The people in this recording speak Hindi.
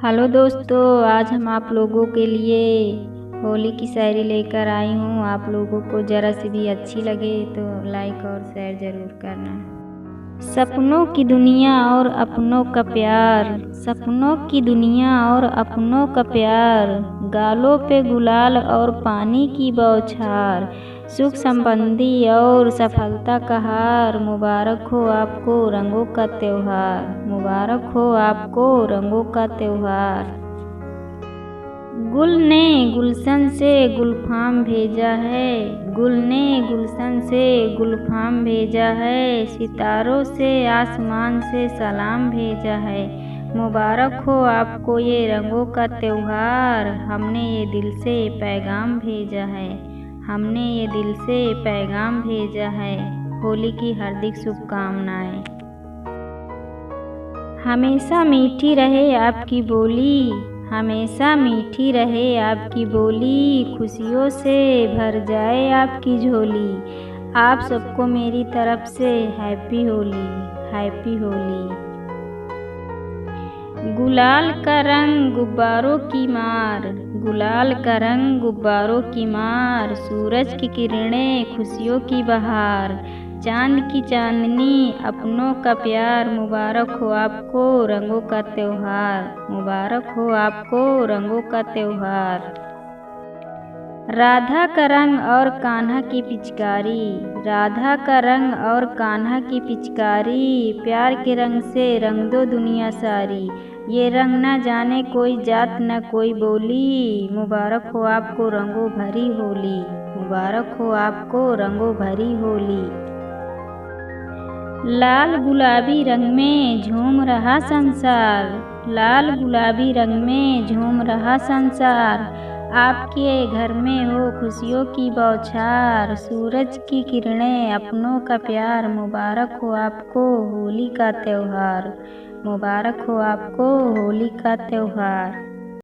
हेलो दोस्तों, आज हम आप लोगों के लिए होली की शायरी लेकर आई हूँ। आप लोगों को ज़रा सी भी अच्छी लगे तो लाइक और शेयर ज़रूर करना। सपनों की दुनिया और अपनों का प्यार, सपनों की दुनिया और अपनों का प्यार, गालों पे गुलाल और पानी की बौछार, सुख संबंधी और सफलता का हार, मुबारक हो आपको रंगों का त्योहार, मुबारक हो आपको रंगों का त्योहार। गुल ने गुलशन से गुलफाम भेजा है, गुल ने गुलशन से गुलफाम भेजा है, सितारों से आसमान से सलाम भेजा है, मुबारक हो आपको ये रंगों का त्योहार, हमने ये दिल से पैगाम भेजा है, हमने ये दिल से पैगाम भेजा है। होली की हार्दिक शुभकामनाएं। हमेशा मीठी रहे आपकी बोली, हमेशा मीठी रहे आपकी बोली, खुशियों से भर जाए आपकी झोली, आप सबको मेरी तरफ से हैप्पी होली, हैप्पी होली। गुलाल का रंग गुब्बारों की मार, गुलाल का रंग गुब्बारों की मार, सूरज की किरणें खुशियों की बहार, चांद की चांदनी अपनों का प्यार, मुबारक हो आपको रंगों का त्योहार, मुबारक हो आपको रंगों का त्योहार। राधा का रंग और कान्हा की पिचकारी, राधा का रंग और कान्हा की पिचकारी, प्यार के रंग से रंग दो दुनिया सारी, ये रंग न जाने कोई जात न कोई बोली, मुबारक हो आपको रंगों भरी होली, मुबारक हो आपको रंगों भरी होली। लाल गुलाबी रंग में झूम रहा संसार, लाल गुलाबी रंग में झूम रहा संसार, आपके घर में हो खुशियों की बौछार, सूरज की किरणें अपनों का प्यार, मुबारक हो आपको होली का त्योहार, मुबारक हो आपको होली का त्योहार।